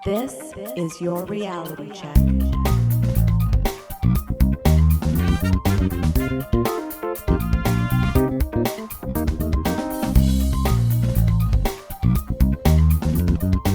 This is your reality check.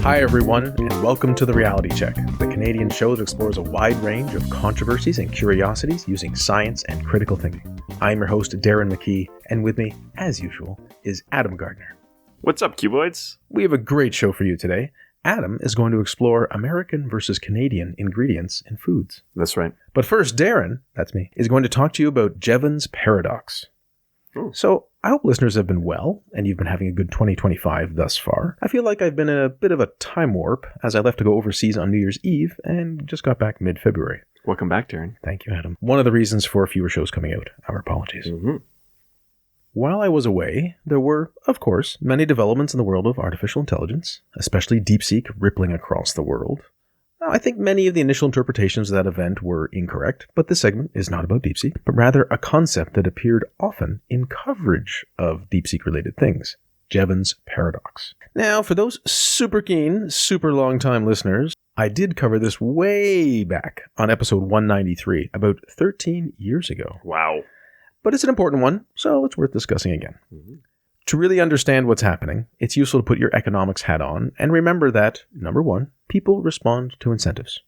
Hi everyone, and welcome to The Reality Check, the Canadian show that explores a wide range of controversies and curiosities using science and critical thinking. I'm your host, Darren McKee, and with me, as usual, is Adam Gardner. What's up, cuboids? We have a great show for you today. Adam is going to explore American versus Canadian ingredients in foods. That's right. But first, Darren, that's me, is going to talk to you about Jevons Paradox. Ooh. So, I hope listeners have been well, and you've been having a good 2025 thus far. I feel like I've been in a bit of a time warp, as I left to go overseas on New Year's Eve, and just got back mid-February. Welcome back, Darren. Thank you, Adam. One of the reasons for fewer shows coming out. Our apologies. Mm-hmm. While I was away, there were, of course, many developments in the world of artificial intelligence, especially DeepSeek rippling across the world. Now, I think many of the initial interpretations of that event were incorrect, but this segment is not about DeepSeek, but rather a concept that appeared often in coverage of DeepSeek-related things, Jevons Paradox. Now, for those super keen, super long-time listeners, I did cover this way back on episode 193, about 13 years ago. Wow. But it's an important one, so it's worth discussing again. Mm-hmm. To really understand what's happening, it's useful to put your economics hat on and remember that, number one, people respond to incentives.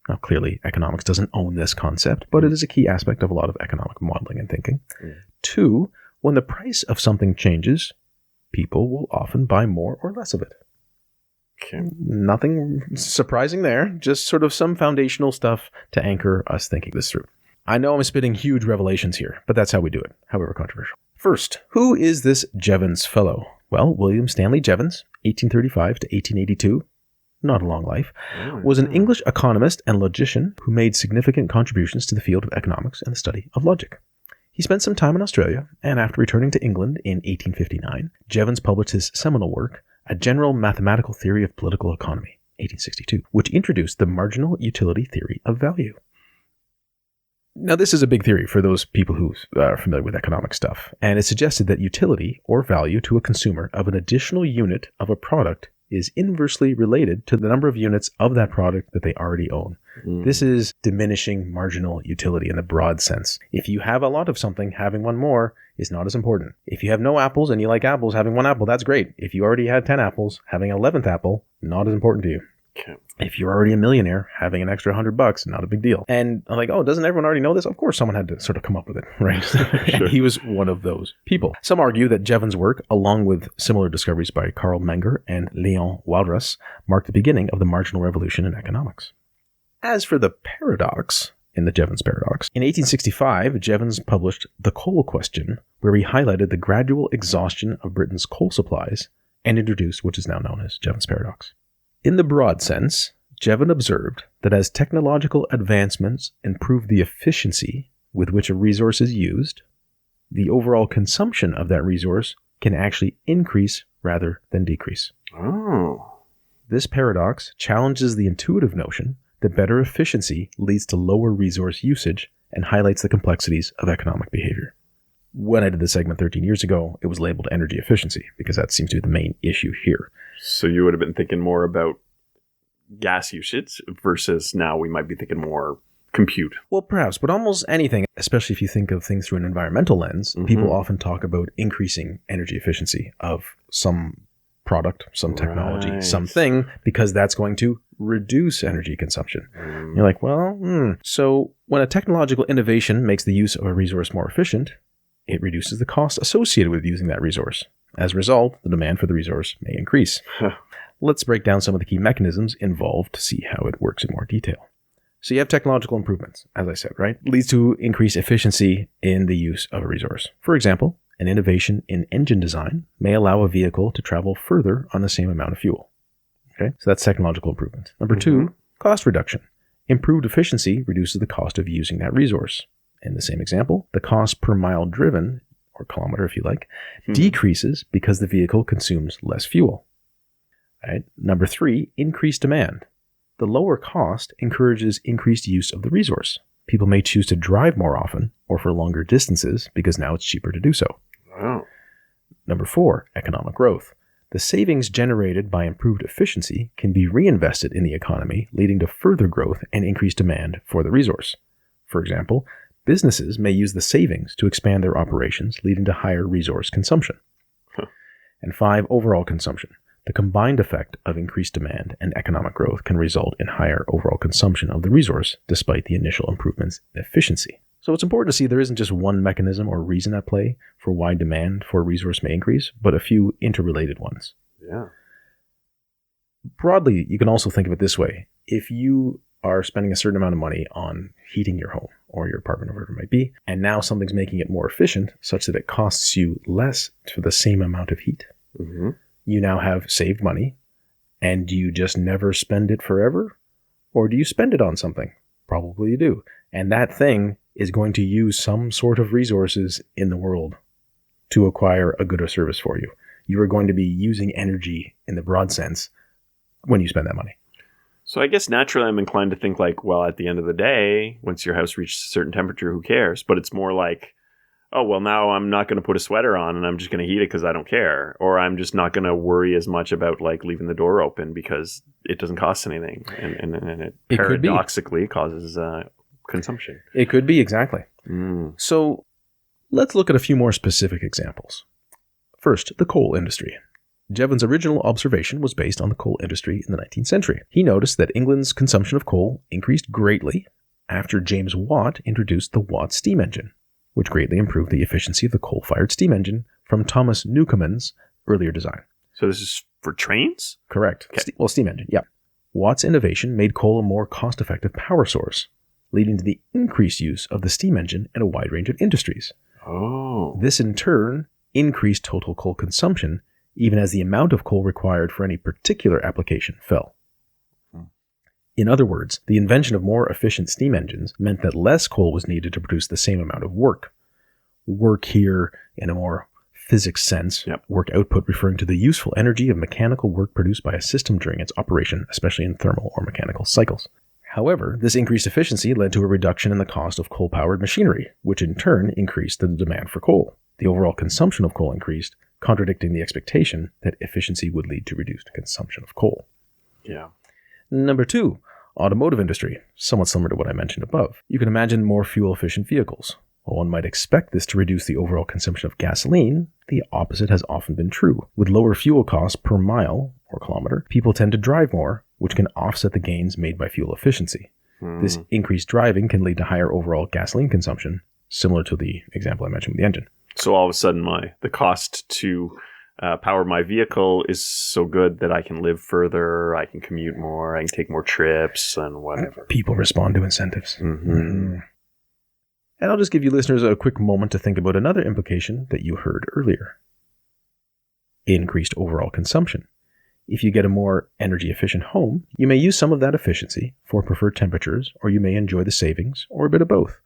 Now, clearly, economics doesn't own this concept, but it is a key aspect of a lot of economic modeling and thinking. Mm. Two, when the price of something changes, people will often buy more or less of it. Okay. Nothing surprising there, just sort of some foundational stuff to anchor us thinking this through. I know I'm spitting huge revelations here, but that's how we do it, however controversial. First, who is this Jevons fellow? Well, William Stanley Jevons, 1835 to 1882, not a long life, was an English economist and logician who made significant contributions to the field of economics and the study of logic. He spent some time in Australia, and after returning to England in 1859, Jevons published his seminal work, A General Mathematical Theory of Political Economy, 1862, which introduced the marginal utility theory of value. Now, this is a big theory for those people who are familiar with economic stuff, and it suggested that utility or value to a consumer of an additional unit of a product is inversely related to the number of units of that product that they already own. Mm. This is diminishing marginal utility in the broad sense. If you have a lot of something, having one more is not as important. If you have no apples and you like apples, having one apple, that's great. If you already had 10 apples, having an 11th apple, not as important to you. Okay. If you're already a millionaire, having an extra $100, not a big deal. And I'm like, oh, doesn't everyone already know this? Of course, someone had to sort of come up with it, right? Sure. He was one of those people. Some argue that Jevons' work, along with similar discoveries by Carl Menger and Leon Walras, marked the beginning of the marginal revolution in economics. As for the paradox in the Jevons Paradox, in 1865, Jevons published The Coal Question, where he highlighted the gradual exhaustion of Britain's coal supplies and introduced what is now known as Jevons Paradox. In the broad sense, Jevons observed that as technological advancements improve the efficiency with which a resource is used, the overall consumption of that resource can actually increase rather than decrease. Oh. This paradox challenges the intuitive notion that better efficiency leads to lower resource usage and highlights the complexities of economic behavior. When I did this segment 13 years ago, it was labeled energy efficiency because that seems to be the main issue here. So you would have been thinking more about gas usage versus now we might be thinking more compute. Well, perhaps, but almost anything, especially if you think of things through an environmental lens, people often talk about increasing energy efficiency of some product, some technology, Right. something, because that's going to reduce energy consumption. You're like, well, So when a technological innovation makes the use of a resource more efficient, it reduces the cost associated with using that resource. As a result, the demand for the resource may increase. Let's break down some of the key mechanisms involved to see how it works in more detail. So you have technological improvements, as I said, right? Leads to increased efficiency in the use of a resource. For example, an innovation in engine design may allow a vehicle to travel further on the same amount of fuel. Okay, so that's technological improvement. Number two, cost reduction. Improved efficiency reduces the cost of using that resource. In the same example, the cost per mile driven, or kilometer if you like, decreases because the vehicle consumes less fuel. Right? Number three, increased demand. The lower cost encourages increased use of the resource. People may choose to drive more often or for longer distances because now it's cheaper to do so. Wow. Number four, economic growth. The savings generated by improved efficiency can be reinvested in the economy, leading to further growth and increased demand for the resource. For example, businesses may use the savings to expand their operations, leading to higher resource consumption. And 5, overall consumption. The combined effect of increased demand and economic growth can result in higher overall consumption of the resource, despite the initial improvements in efficiency. So it's important to see there isn't just one mechanism or reason at play for why demand for a resource may increase, but a few interrelated ones. Yeah. Broadly, you can also think of it this way. If you are spending a certain amount of money on heating your home or your apartment or whatever it might be, and now something's making it more efficient such that it costs you less for the same amount of heat, you now have saved money, and do you just never spend it forever? Or do you spend it on something? Probably you do. And that thing is going to use some sort of resources in the world to acquire a good or service for you. You are going to be using energy in the broad sense when you spend that money. So I guess naturally I'm inclined to think like, well, at the end of the day, once your house reaches a certain temperature, who cares? But it's more like, oh, well, now I'm not going to put a sweater on and I'm just going to heat it because I don't care. Or I'm just not going to worry as much about like leaving the door open because it doesn't cost anything. And it paradoxically causes consumption. It could be, exactly. So let's look at a few more specific examples. First, the coal industry. Jevons' original observation was based on the coal industry in the 19th century. He noticed that England's consumption of coal increased greatly after James Watt introduced the Watt steam engine, which greatly improved the efficiency of the coal-fired steam engine from Thomas Newcomen's earlier design. So this is for trains? Correct. Okay. Steam engine, yeah. Watt's innovation made coal a more cost-effective power source, leading to the increased use of the steam engine in a wide range of industries. Oh. This, in turn, increased total coal consumption, even as the amount of coal required for any particular application fell. In other words, the invention of more efficient steam engines meant that less coal was needed to produce the same amount of work. Work here, in a more physics sense, work output referring to the useful energy of mechanical work produced by a system during its operation, especially in thermal or mechanical cycles. However, this increased efficiency led to a reduction in the cost of coal-powered machinery, which in turn increased the demand for coal. The overall consumption of coal increased, contradicting the expectation that efficiency would lead to reduced consumption of coal. Yeah. Number 2, automotive industry, somewhat similar to what I mentioned above. You can imagine more fuel-efficient vehicles. While one might expect this to reduce the overall consumption of gasoline, the opposite has often been true. With lower fuel costs per mile or kilometer, people tend to drive more, which can offset the gains made by fuel efficiency. This increased driving can lead to higher overall gasoline consumption, similar to the example I mentioned with the engine. So all of a sudden, the cost to power my vehicle is so good that I can live further, I can commute more, I can take more trips, and whatever. People respond to incentives. And I'll just give you listeners a quick moment to think about another implication that you heard earlier. Increased overall consumption. If you get a more energy-efficient home, you may use some of that efficiency for preferred temperatures, or you may enjoy the savings, or a bit of both.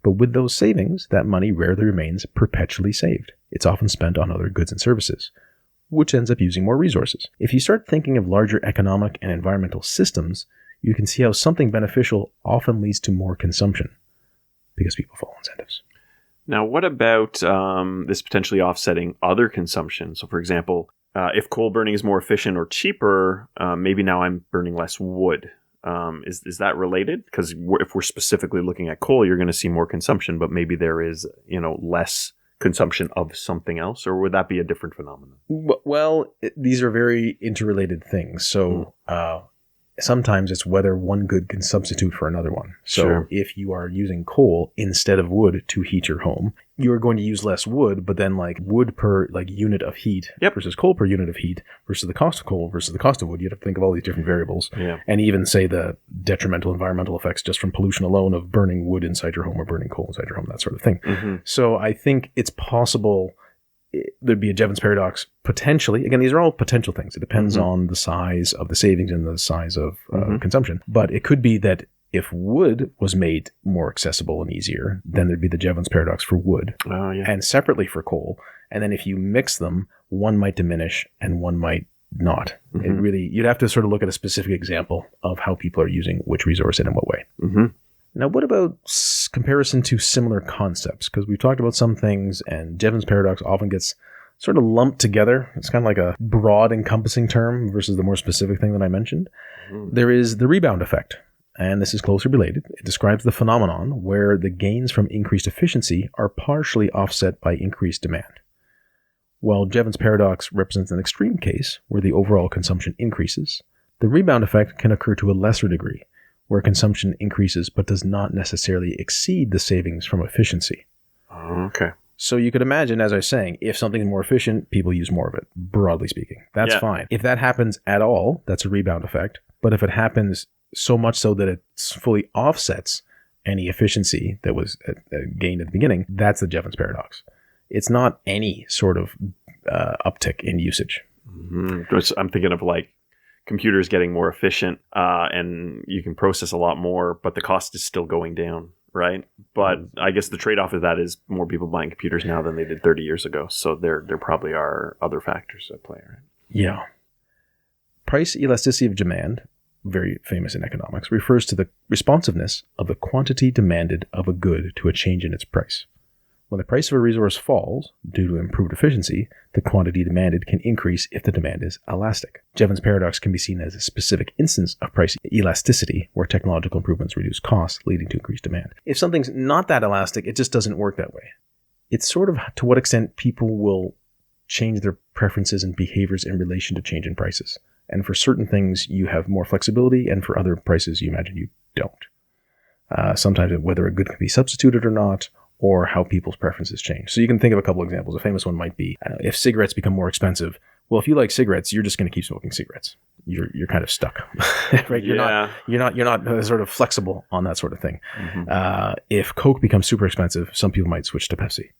But with those savings, that money rarely remains perpetually saved. It's often spent on other goods and services, which ends up using more resources. If you start thinking of larger economic and environmental systems, you can see how something beneficial often leads to more consumption, because people follow incentives. Now, what about this potentially offsetting other consumption? So, for example, if coal burning is more efficient or cheaper, maybe now I'm burning less wood. Is that related? Because if we're specifically looking at coal, you're going to see more consumption, but maybe there is, less consumption of something else, or would that be a different phenomenon? Well, these are very interrelated things. So sometimes it's whether one good can substitute for another one. So if you are using coal instead of wood to heat your home, you are going to use less wood, but then wood per unit of heat versus coal per unit of heat versus the cost of coal versus the cost of wood. You have to think of all these different variables and even say the detrimental environmental effects just from pollution alone of burning wood inside your home or burning coal inside your home, that sort of thing. So I think it's possible there'd be a Jevons paradox potentially. Again, these are all potential things. It depends on the size of the savings and the size of consumption. But it could be that if wood was made more accessible and easier, then there'd be the Jevons paradox for wood and separately for coal. And then if you mix them, one might diminish and one might not. It really, you'd have to sort of look at a specific example of how people are using which resource and in what way. Now, what about comparison to similar concepts? Because we've talked about some things, and Jevons paradox often gets sort of lumped together. It's kind of like a broad encompassing term versus the more specific thing that I mentioned. There is the rebound effect, and this is closely related. It describes the phenomenon where the gains from increased efficiency are partially offset by increased demand. While Jevons Paradox represents an extreme case where the overall consumption increases, the rebound effect can occur to a lesser degree, where consumption increases but does not necessarily exceed the savings from efficiency. Okay. So you could imagine, as I was saying, if something is more efficient, people use more of it, broadly speaking. That's fine. If that happens at all, that's a rebound effect. But if it happens so much so that it fully offsets any efficiency that was gained at the beginning, that's the Jevons Paradox. It's not any sort of uptick in usage. I'm thinking of like computers getting more efficient and you can process a lot more, but the cost is still going down. Right. But I guess the trade-off of that is more people buying computers now than they did 30 years ago. So there probably are other factors at play, right? Yeah. Price elasticity of demand, very famous in economics, refers to the responsiveness of the quantity demanded of a good to a change in its price. When the price of a resource falls due to improved efficiency, the quantity demanded can increase if the demand is elastic. Jevons Paradox can be seen as a specific instance of price elasticity where technological improvements reduce costs, leading to increased demand. If something's not that elastic, it just doesn't work that way. It's sort of to what extent people will change their preferences and behaviors in relation to change in prices. And for certain things, you have more flexibility, and for other prices, you imagine you don't. Sometimes whether a good can be substituted or not, or how people's preferences change. So you can think of a couple examples. A famous one might be, if cigarettes become more expensive, well, if you like cigarettes, you're just going to keep smoking cigarettes. You're kind of stuck, right? You're not sort of flexible on that sort of thing. If Coke becomes super expensive, some people might switch to Pepsi,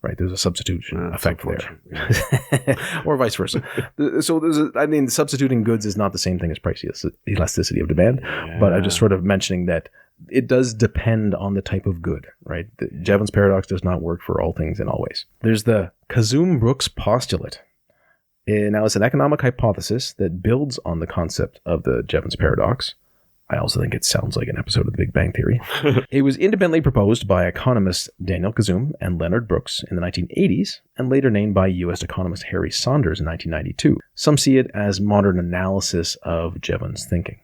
right? There's a substitution effect there, or vice versa. So substituting goods is not the same thing as price elasticity of demand, but I'm just sort of mentioning that it does depend on the type of good, right? The Jevons Paradox does not work for all things and always. There's the Kazum-Brooks postulate. Now, it's an economic hypothesis that builds on the concept of the Jevons Paradox. I also think it sounds like an episode of the Big Bang Theory. It was independently proposed by economists Daniel Kazum and Leonard Brooks in the 1980s, and later named by U.S. economist Harry Saunders in 1992. Some see it as modern analysis of Jevons thinking.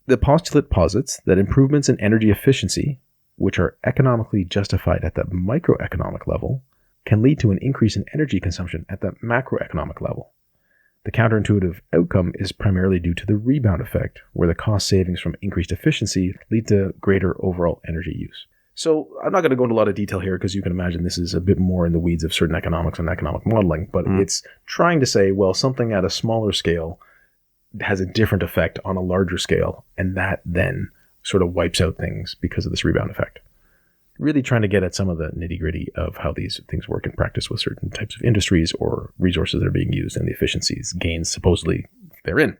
The postulate posits that improvements in energy efficiency, which are economically justified at the microeconomic level, can lead to an increase in energy consumption at the macroeconomic level. The counterintuitive outcome is primarily due to the rebound effect, where the cost savings from increased efficiency lead to greater overall energy use. So I'm not going to go into a lot of detail here because you can imagine this is a bit more in the weeds of certain economics and economic modeling, but it's trying to say, well, something at a smaller scale has a different effect on a larger scale, and that then sort of wipes out things because of this rebound effect. Really trying to get at some of the nitty-gritty of how these things work in practice with certain types of industries or resources that are being used and the efficiencies gains supposedly therein.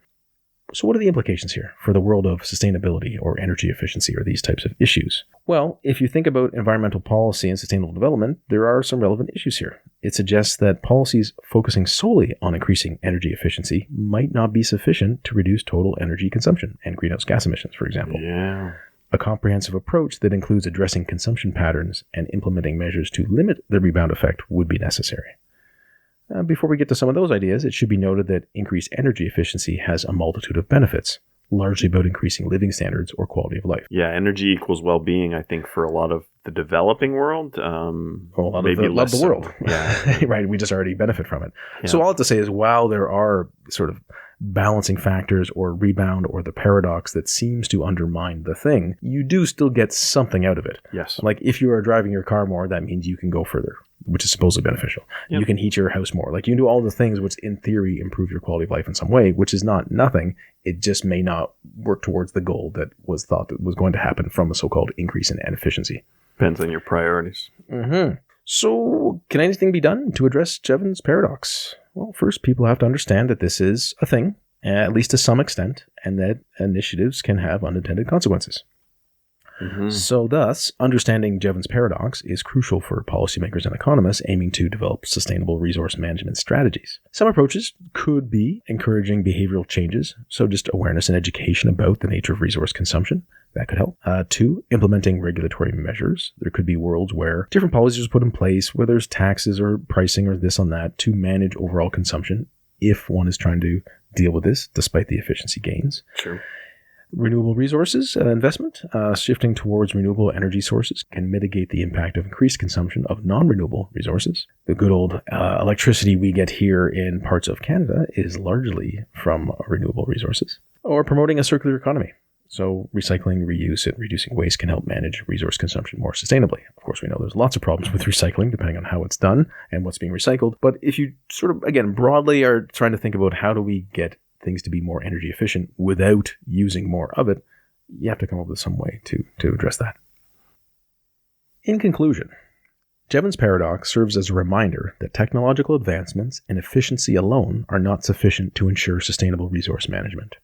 So what are the implications here for the world of sustainability or energy efficiency or these types of issues? Well, if you think about environmental policy and sustainable development, there are some relevant issues here. It suggests that policies focusing solely on increasing energy efficiency might not be sufficient to reduce total energy consumption and greenhouse gas emissions, for example. A comprehensive approach that includes addressing consumption patterns and implementing measures to limit the rebound effect would be necessary. Before we get to some of those ideas, it should be noted that increased energy efficiency has a multitude of benefits, largely about increasing living standards or quality of life. Yeah, energy equals well-being, I think, for a lot of the developing world. A lot of the world. Yeah. Right, we just already benefit from it. Yeah. So all I have to say is, while there are sort of balancing factors or rebound or the paradox that seems to undermine the thing, you do still get something out of it. Yes. Like if you are driving your car more, that means you can go further, which is supposedly beneficial. Yep. You can heat your house more. Like you can do all the things which in theory improve your quality of life in some way, which is not nothing. It just may not work towards the goal that was thought that was going to happen from a so-called increase in efficiency. Depends on your priorities. So can anything be done to address Jevons Paradox? Well, first, people have to understand that this is a thing, at least to some extent, and that initiatives can have unintended consequences. So thus, understanding Jevons Paradox is crucial for policymakers and economists aiming to develop sustainable resource management strategies. Some approaches could be encouraging behavioral changes, so just awareness and education about the nature of resource consumption. That could help. 2, implementing regulatory measures. There could be worlds where different policies are put in place, where there's taxes or pricing or this on that to manage overall consumption if one is trying to deal with this despite the efficiency gains. Sure. Renewable resources investment. Shifting towards renewable energy sources can mitigate the impact of increased consumption of non-renewable resources. The good old electricity we get here in parts of Canada is largely from renewable resources. Or promoting a circular economy. So recycling, reuse, and reducing waste can help manage resource consumption more sustainably. Of course, we know there's lots of problems with recycling depending on how it's done and what's being recycled. But if you sort of, again, broadly are trying to think about how do we get things to be more energy efficient without using more of it, you have to come up with some way to address that. In conclusion, Jevons Paradox serves as a reminder that technological advancements and efficiency alone are not sufficient to ensure sustainable resource management.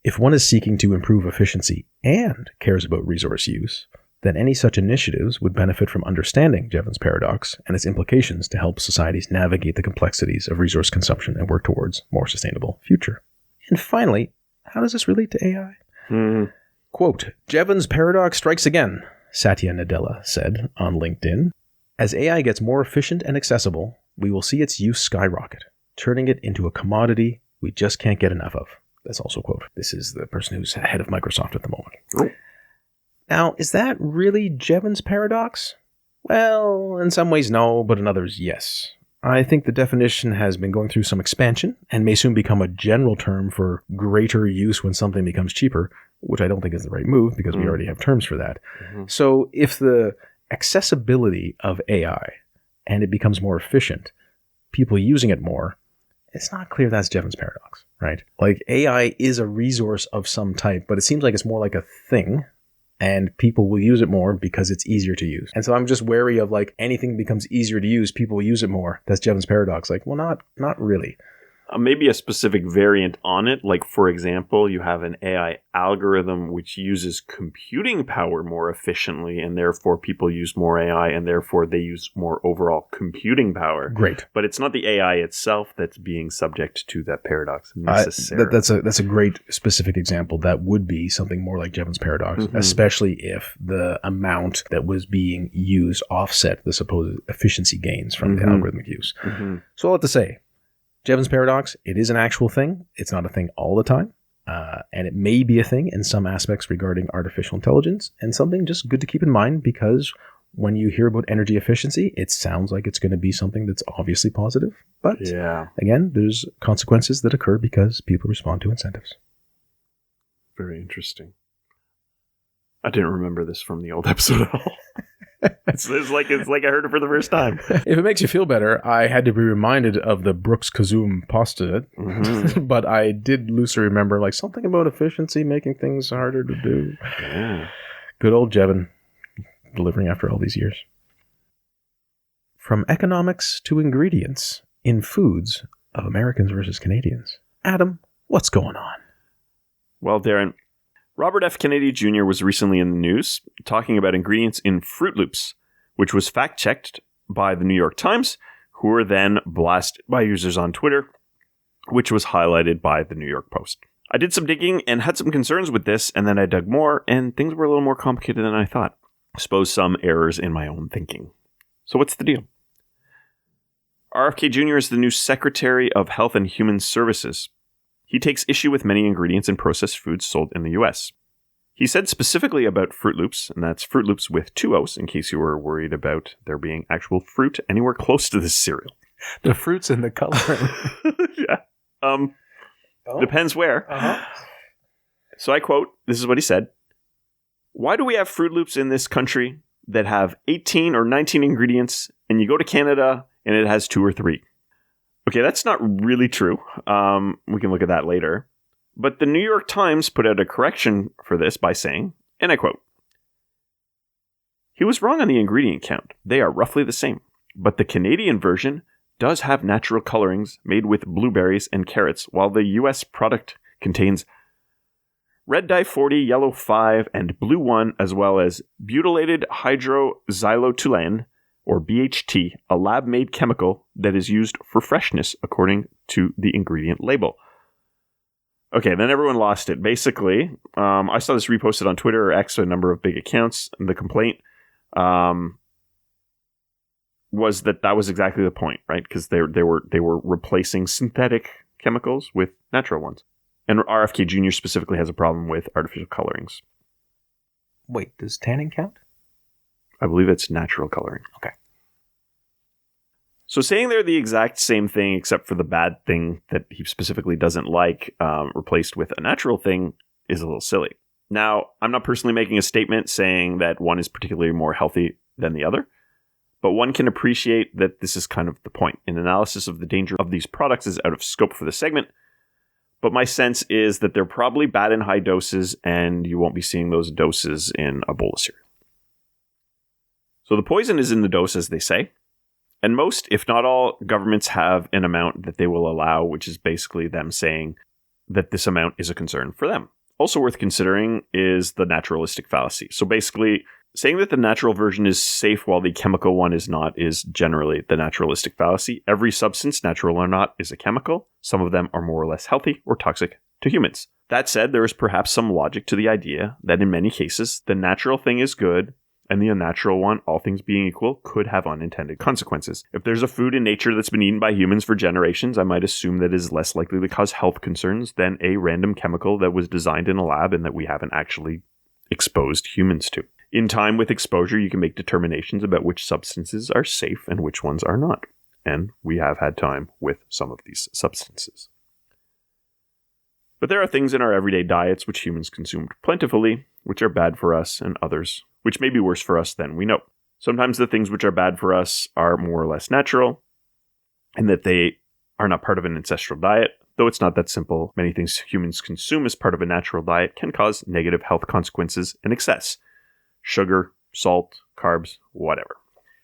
If one is seeking to improve efficiency and cares about resource use, then any such initiatives would benefit from understanding Jevons Paradox and its implications to help societies navigate the complexities of resource consumption and work towards a more sustainable future. And finally, how does this relate to AI? Quote, Jevons Paradox strikes again, Satya Nadella said on LinkedIn. As AI gets more efficient and accessible, we will see its use skyrocket, turning it into a commodity we just can't get enough of. That's also a quote. This is the person who's head of Microsoft at the moment. Oh. Now, is that really Jevons Paradox? Well, in some ways no, but in others yes. I think the definition has been going through some expansion and may soon become a general term for greater use when something becomes cheaper, which I don't think is the right move because we already have terms for that. So if the accessibility of AI and it becomes more efficient, people using it more, it's not clear that's Jevons Paradox, right? Like AI is a resource of some type, but it seems like it's more like a thing and people will use it more because it's easier to use. And so I'm just wary of like anything becomes easier to use, people will use it more. That's Jevons Paradox. Like, well, not really. Maybe a specific variant on it. Like, for example, you have an AI algorithm which uses computing power more efficiently, and therefore people use more AI, and therefore they use more overall computing power. Great. But it's not the AI itself that's being subject to that paradox necessarily. That's a great specific example. That would be something more like Jevons Paradox, especially if the amount that was being used offset the supposed efficiency gains from the algorithmic use. So all I have to say, Jevons Paradox, it is an actual thing. It's not a thing all the time. And it may be a thing in some aspects regarding artificial intelligence, and something just good to keep in mind because when you hear about energy efficiency, it sounds like it's going to be something that's obviously positive. But again, there's consequences that occur because people respond to incentives. Very interesting. I didn't remember this from the old episode at all. It's like I heard it for the first time. If it makes you feel better, I had to be reminded of the Brooks Kazum postulate, but I did loosely remember like something about efficiency making things harder to do. Yeah. Good old Jevon, delivering after all these years. From economics to ingredients in foods of Americans versus Canadians. Adam, what's going on? Well, Darren, Robert F. Kennedy Jr. was recently in the news talking about ingredients in Froot Loops, which was fact-checked by the New York Times, who were then blasted by users on Twitter, which was highlighted by the New York Post. I did some digging and had some concerns with this, and then I dug more, and things were a little more complicated than I thought. I suppose some errors in my own thinking. So what's the deal? RFK Jr. is the new Secretary of Health and Human Services. He takes issue with many ingredients in processed foods sold in the U.S. He said specifically about Froot Loops, and that's Froot Loops with 2 O's, in case you were worried about there being actual fruit anywhere close to this cereal. The fruits in the coloring. Yeah. Depends where. So I quote, this is what he said. Why do we have Froot Loops in this country that have 18 or 19 ingredients, and you go to Canada and it has 2 or 3? Okay, that's not really true. We can look at that later. But the New York Times put out a correction for this by saying, and I quote, he was wrong on the ingredient count. They are roughly the same. But the Canadian version does have natural colorings made with blueberries and carrots, while the US product contains red dye 40, yellow 5, and blue 1, as well as butylated hydroxylotoluene, or BHT, a lab-made chemical that is used for freshness according to the ingredient label. Okay, then everyone lost it. Basically, I saw this reposted on Twitter or X, a number of big accounts. And the complaint was that was exactly the point, right? Because they were replacing synthetic chemicals with natural ones. And RFK Jr. specifically has a problem with artificial colorings. Wait, does tanning count? I believe it's natural coloring. Okay. So saying they're the exact same thing except for the bad thing that he specifically doesn't like replaced with a natural thing is a little silly. Now, I'm not personally making a statement saying that one is particularly more healthy than the other, but one can appreciate that this is kind of the point. An analysis of the danger of these products is out of scope for the segment, but my sense is that they're probably bad in high doses and you won't be seeing those doses in a bowl of cereal. So the poison is in the dose, as they say. And most, if not all, governments have an amount that they will allow, which is basically them saying that this amount is a concern for them. Also worth considering is the naturalistic fallacy. So basically, saying that the natural version is safe while the chemical one is not is generally the naturalistic fallacy. Every substance, natural or not, is a chemical. Some of them are more or less healthy or toxic to humans. That said, there is perhaps some logic to the idea that in many cases, the natural thing is good, and the unnatural one, all things being equal, could have unintended consequences. If there's a food in nature that's been eaten by humans for generations, I might assume that it is less likely to cause health concerns than a random chemical that was designed in a lab and that we haven't actually exposed humans to. In time with exposure, you can make determinations about which substances are safe and which ones are not. And we have had time with some of these substances. But there are things in our everyday diets which humans consume plentifully, which are bad for us, and others which may be worse for us than we know. Sometimes the things which are bad for us are more or less natural, and that they are not part of an ancestral diet. Though it's not that simple, many things humans consume as part of a natural diet can cause negative health consequences in excess. Sugar, salt, carbs, whatever.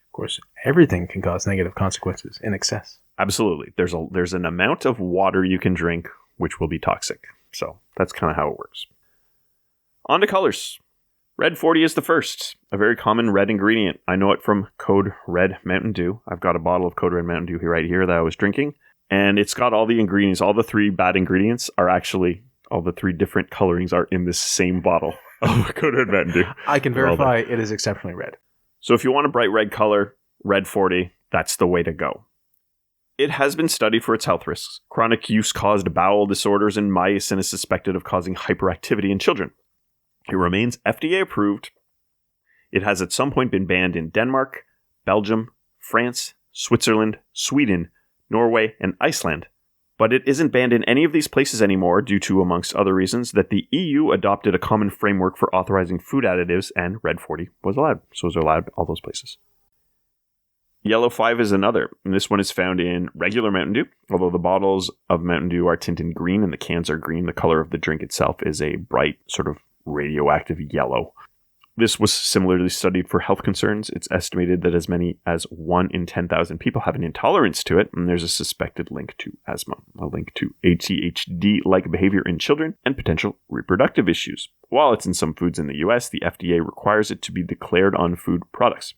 Of course, everything can cause negative consequences in excess. Absolutely. There's an amount of water you can drink which will be toxic. So that's kind of how it works. On to colors. Red 40 is the first, a very common red ingredient. I know it from Code Red Mountain Dew. I've got a bottle of Code Red Mountain Dew right here that I was drinking, and it's got all the ingredients. All the three bad ingredients are actually, all the three different colorings are in this same bottle of Code Red Mountain Dew. I can verify it is exceptionally red. So if you want a bright red color, Red 40, that's the way to go. It has been studied for its health risks. Chronic use caused bowel disorders in mice and is suspected of causing hyperactivity in children. It remains FDA approved. It has at some point been banned in Denmark, Belgium, France, Switzerland, Sweden, Norway, and Iceland. But it isn't banned in any of these places anymore due to, amongst other reasons, that the EU adopted a common framework for authorizing food additives and Red 40 was allowed. So it was allowed all those places. Yellow 5 is another, and this one is found in regular Mountain Dew. Although the bottles of Mountain Dew are tinted green and the cans are green, the color of the drink itself is a bright sort of radioactive yellow. This was similarly studied for health concerns. It's estimated that as many as 1 in 10,000 people have an intolerance to it, and there's a suspected link to asthma, a link to ADHD-like behavior in children, and potential reproductive issues. While it's in some foods in the US, the FDA requires it to be declared on food products.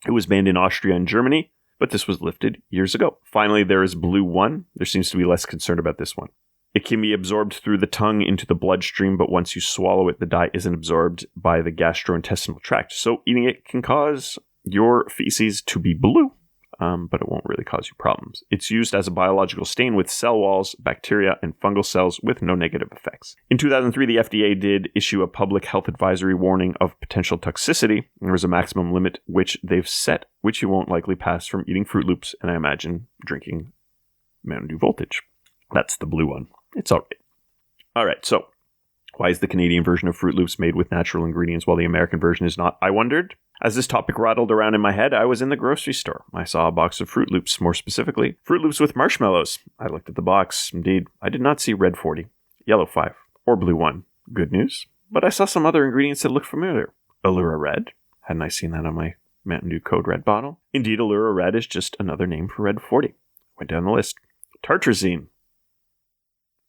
It was banned in Austria and Germany, but this was lifted years ago. Finally, there is Blue 1. There seems to be less concern about this one. It can be absorbed through the tongue into the bloodstream, but once you swallow it, the dye isn't absorbed by the gastrointestinal tract. So eating it can cause your feces to be blue, but it won't really cause you problems. It's used as a biological stain with cell walls, bacteria, and fungal cells with no negative effects. In 2003, the FDA did issue a public health advisory warning of potential toxicity. There was a maximum limit which they've set, which you won't likely pass from eating Froot Loops, and I imagine drinking Mountain Dew Voltage. That's the blue one. It's all right. All right, so why is the Canadian version of Froot Loops made with natural ingredients while the American version is not? I wondered. As this topic rattled around in my head, I was in the grocery store. I saw a box of Froot Loops, more specifically, Froot Loops with marshmallows. I looked at the box. Indeed, I did not see Red 40, Yellow 5, or Blue 1. Good news. But I saw some other ingredients that looked familiar. Allura Red. Hadn't I seen that on my Mountain Dew Code Red bottle? Indeed, Allura Red is just another name for Red 40. Went down the list. Tartrazine.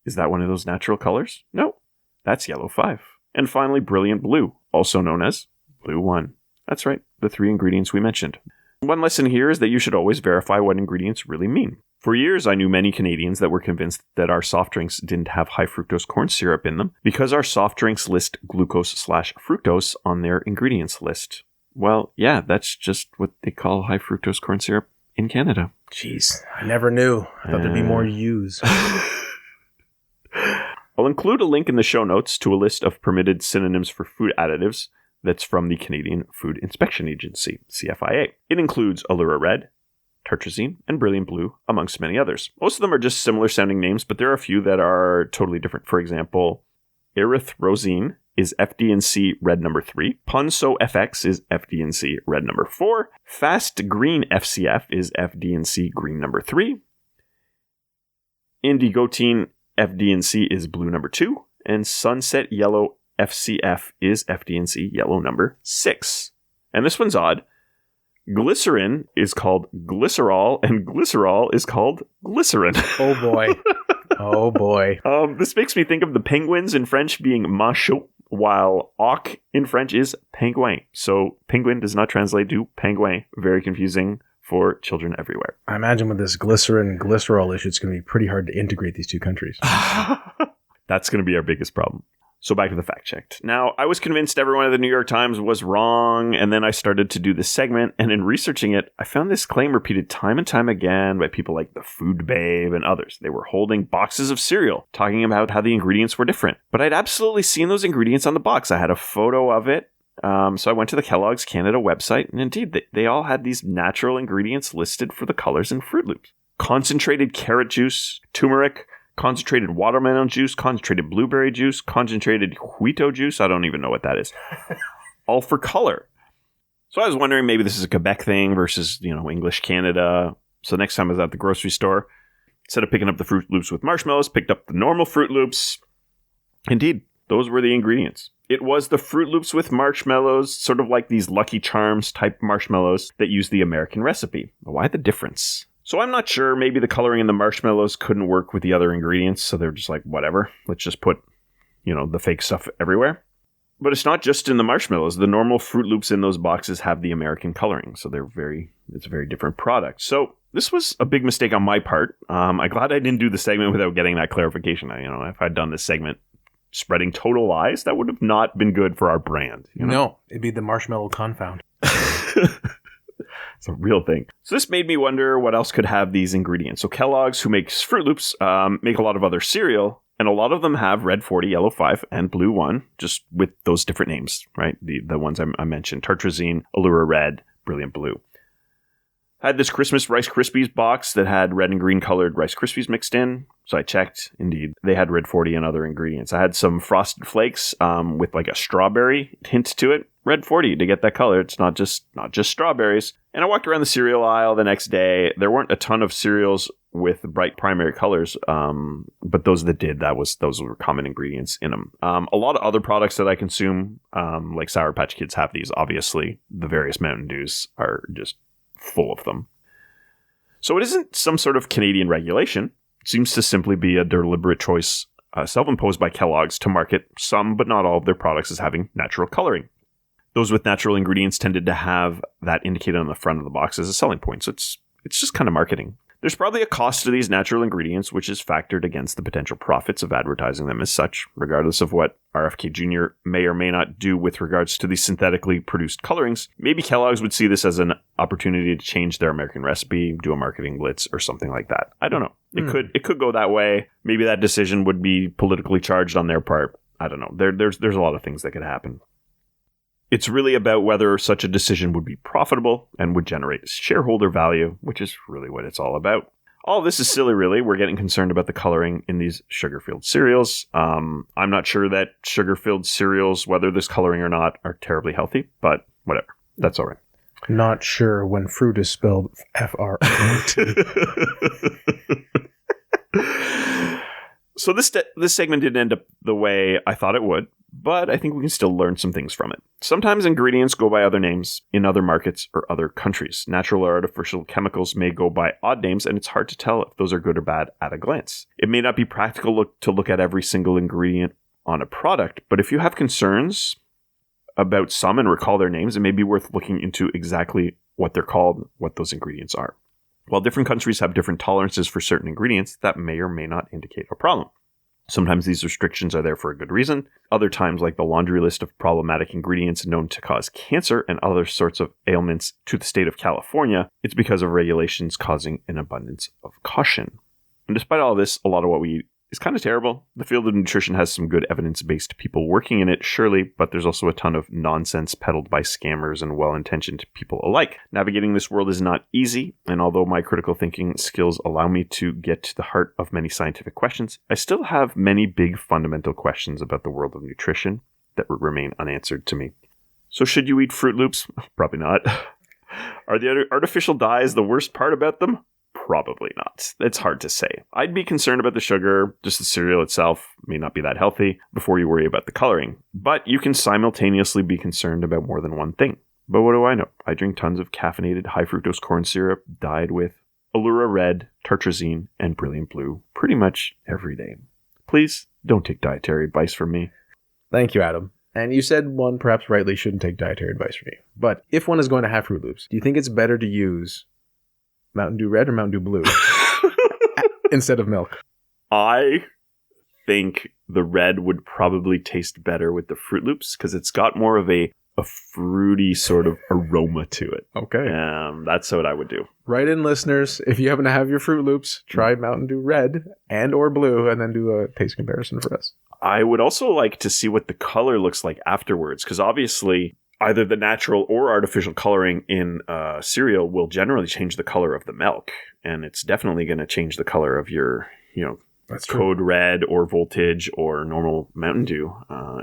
Is that one of those natural colors? No, that's Yellow 5. And finally, Brilliant Blue, also known as Blue 1. That's right, the 3 ingredients we mentioned. One lesson here is that you should always verify what ingredients really mean. For years, I knew many Canadians that were convinced that our soft drinks didn't have high fructose corn syrup in them because our soft drinks list glucose/fructose on their ingredients list. Well, yeah, that's just what they call high fructose corn syrup in Canada. Jeez, I never knew. I thought there'd be more U's. I'll include a link in the show notes to a list of permitted synonyms for food additives that's from the Canadian Food Inspection Agency, CFIA. It includes Allura Red, tartrazine, and Brilliant Blue, amongst many others. Most of them are just similar sounding names, but there are a few that are totally different. For example, erythrosine is FD&C red number 3. Punso FX is FD&C red number 4. Fast Green FCF is FD&C green number 3. Indigotine FD&C is blue number 2. And Sunset Yellow FCF is FD&C yellow number 6. And this one's odd. Glycerin is called glycerol, and glycerol is called glycerin. Oh boy. Oh boy. This makes me think of the penguins in French being machot, while auk in French is pingouin. So penguin does not translate to penguin. Very confusing for children everywhere. I imagine with this glycerin and glycerol issue, it's going to be pretty hard to integrate these two countries. That's going to be our biggest problem. So back to the fact checked. Now, I was convinced everyone at the New York Times was wrong, and then I started to do this segment, and in researching it, I found this claim repeated time and time again by people like the Food Babe and others. They were holding boxes of cereal, talking about how the ingredients were different. But I'd absolutely seen those ingredients on the box. I had a photo of it, so I went to the Kellogg's Canada website, and indeed, they all had these natural ingredients listed for the colors in Froot Loops. Concentrated carrot juice, turmeric, concentrated watermelon juice, concentrated blueberry juice, concentrated huito juice. I don't even know what that is. All for color. So I was wondering, maybe this is a Quebec thing versus, English Canada. So next time I was at the grocery store, instead of picking up the Froot Loops with marshmallows, picked up the normal Froot Loops. Indeed, those were the ingredients. It was the Froot Loops with marshmallows, sort of like these Lucky Charms type marshmallows that use the American recipe. Why the difference? So I'm not sure, maybe the coloring in the marshmallows couldn't work with the other ingredients, so they're just like, whatever, let's just put, the fake stuff everywhere. But it's not just in the marshmallows. The normal Froot Loops in those boxes have the American coloring, so it's a very different product. So this was a big mistake on my part. I'm glad I didn't do the segment without getting that clarification. If I'd done this segment spreading total lies, that would have not been good for our brand. No, it'd be the marshmallow confound. It's a real thing. So this made me wonder what else could have these ingredients. So Kellogg's, who makes Froot Loops, make a lot of other cereal, and a lot of them have red 40, yellow 5, and blue 1, just with those different names, right? The ones I mentioned, tartrazine, Allura Red, Brilliant Blue. I had this Christmas Rice Krispies box that had red and green colored Rice Krispies mixed in. So I checked. Indeed, they had red 40 and other ingredients. I had some Frosted Flakes with like a strawberry hint to it. Red 40 to get that color. It's not just strawberries. And I walked around the cereal aisle the next day. There weren't a ton of cereals with bright primary colors, but those that did, those were common ingredients in them. A lot of other products that I consume, like Sour Patch Kids, have these. Obviously, the various Mountain Dews are just full of them. So it isn't some sort of Canadian regulation. It seems to simply be a deliberate choice self-imposed by Kellogg's to market some, but not all of their products as having natural coloring. Those with natural ingredients tended to have that indicated on the front of the box as a selling point. So it's just kind of marketing. There's probably a cost to these natural ingredients, which is factored against the potential profits of advertising them as such, regardless of what RFK Jr. may or may not do with regards to these synthetically produced colorings. Maybe Kellogg's would see this as an opportunity to change their American recipe, do a marketing blitz, or something like that. I don't know. It could go that way. Maybe that decision would be politically charged on their part. I don't know. There's a lot of things that could happen. It's really about whether such a decision would be profitable and would generate shareholder value, which is really what it's all about. All this is silly, really. We're getting concerned about the coloring in these sugar-filled cereals. I'm not sure that sugar-filled cereals, whether there's coloring or not, are terribly healthy, but whatever. That's all right. Not sure when fruit is spelled F-R-O-T. So this segment didn't end up the way I thought it would, but I think we can still learn some things from it. Sometimes ingredients go by other names in other markets or other countries. Natural or artificial chemicals may go by odd names, and it's hard to tell if those are good or bad at a glance. It may not be practical to look at every single ingredient on a product, but if you have concerns about some and recall their names, it may be worth looking into exactly what they're called, what those ingredients are. While different countries have different tolerances for certain ingredients, that may or may not indicate a problem. Sometimes these restrictions are there for a good reason. Other times, like the laundry list of problematic ingredients known to cause cancer and other sorts of ailments to the state of California, it's because of regulations causing an abundance of caution. And despite all this, a lot of what we eat is kind of terrible. The field of nutrition has some good evidence-based people working in it, surely, but there's also a ton of nonsense peddled by scammers and well-intentioned people alike. Navigating this world is not easy, and although my critical thinking skills allow me to get to the heart of many scientific questions, I still have many big fundamental questions about the world of nutrition that remain unanswered to me. So should you eat Froot Loops? Probably not. Are the artificial dyes the worst part about them? Probably not. It's hard to say. I'd be concerned about the sugar. Just the cereal itself may not be that healthy before you worry about the coloring. But you can simultaneously be concerned about more than one thing. But what do I know? I drink tons of caffeinated high fructose corn syrup dyed with Allura Red, tartrazine, and Brilliant Blue pretty much every day. Please don't take dietary advice from me. Thank you, Adam. And you said one perhaps rightly shouldn't take dietary advice from you. But if one is going to have Froot Loops, do you think it's better to use Mountain Dew Red or Mountain Dew Blue instead of milk? I think the red would probably taste better with the Froot Loops because it's got more of a fruity sort of aroma to it. Okay. That's what I would do. Write in, listeners. If you happen to have your Froot Loops, try Mountain Dew Red and or Blue and then do a taste comparison for us. I would also like to see what the color looks like afterwards because obviously either the natural or artificial coloring in cereal will generally change the color of the milk. And it's definitely going to change the color of your, That's Code Red or Voltage or normal Mountain Dew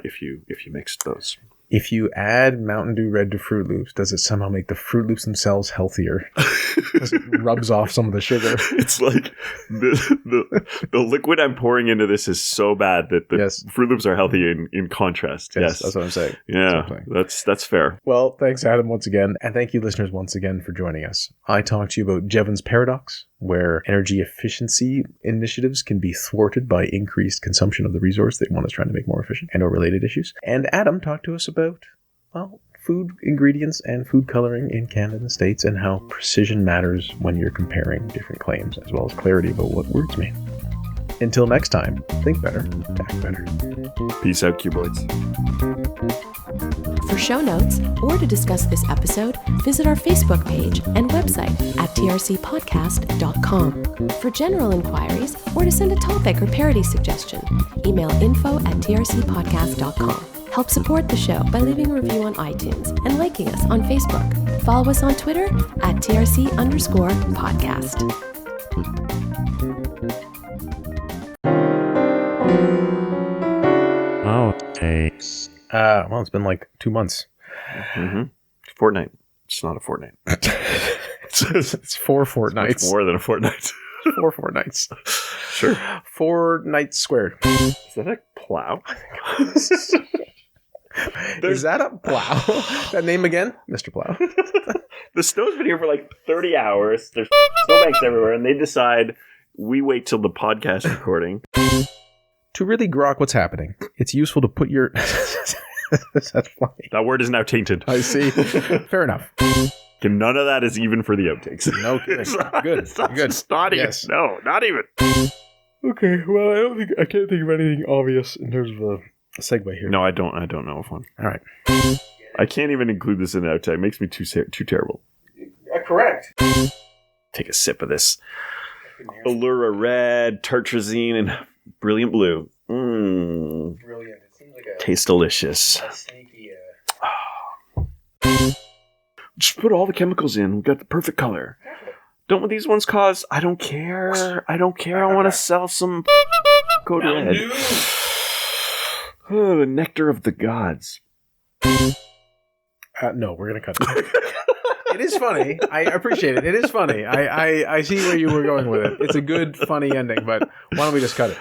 if you mix those. If you add Mountain Dew Red to Froot Loops, does it somehow make the Froot Loops themselves healthier? Because it rubs off some of the sugar. It's like the liquid I'm pouring into this is so bad that the Froot Loops are healthy in contrast. Yes, that's what I'm saying. Yeah, that's fair. Well, thanks, Adam, once again. And thank you, listeners, once again for joining us. I talked to you about Jevons Paradox, where energy efficiency initiatives can be thwarted by increased consumption of the resource that one is trying to make more efficient, and or related issues. And Adam talked to us about, food ingredients and food coloring in Canada and the States and how precision matters when you're comparing different claims, as well as clarity about what words mean. Until next time, think better, act better. Peace out, cuboids. For show notes or to discuss this episode, visit our Facebook page and website at trcpodcast.com. For general inquiries or to send a topic or parody suggestion, email info@trcpodcast.com. Help support the show by leaving a review on iTunes and liking us on Facebook. Follow us on Twitter at TRC_podcast. Outtakes. Well, it's been like 2 months. Mm-hmm. Fortnight. It's not a fortnight. It's 4 fortnights. It's more than a fortnight. 4 fortnights. Sure. 4 nights squared. Is that a plow? Is that a plow? That name again? Mr. Plow. The snow's been here for like 30 hours. There's snowbanks everywhere, and they decide we wait till the podcast recording. To really grok what's happening, it's useful to put your... That's funny. That word is now tainted. I see. Fair enough. None of that is even for the outtakes. No kidding. Good. It's not even. Yes. No, not even. Okay, well, I can't think of anything obvious in terms of a segue here. No, I don't know of one. All right. I can't even include this in the outtake. It makes me too terrible. Correct. Take a sip of this. Allura Red, tartrazine, and Brilliant Blue. Brilliant. It seems like tastes delicious. sneaky... Just put all the chemicals in. We've got the perfect color. Don't these ones cause... I don't care. I want to sell some Code Red. Oh, the nectar of the gods. No, we're going to cut it. It is funny. I appreciate it. It is funny. I see where you were going with it. It's a good, funny ending, but why don't we just cut it?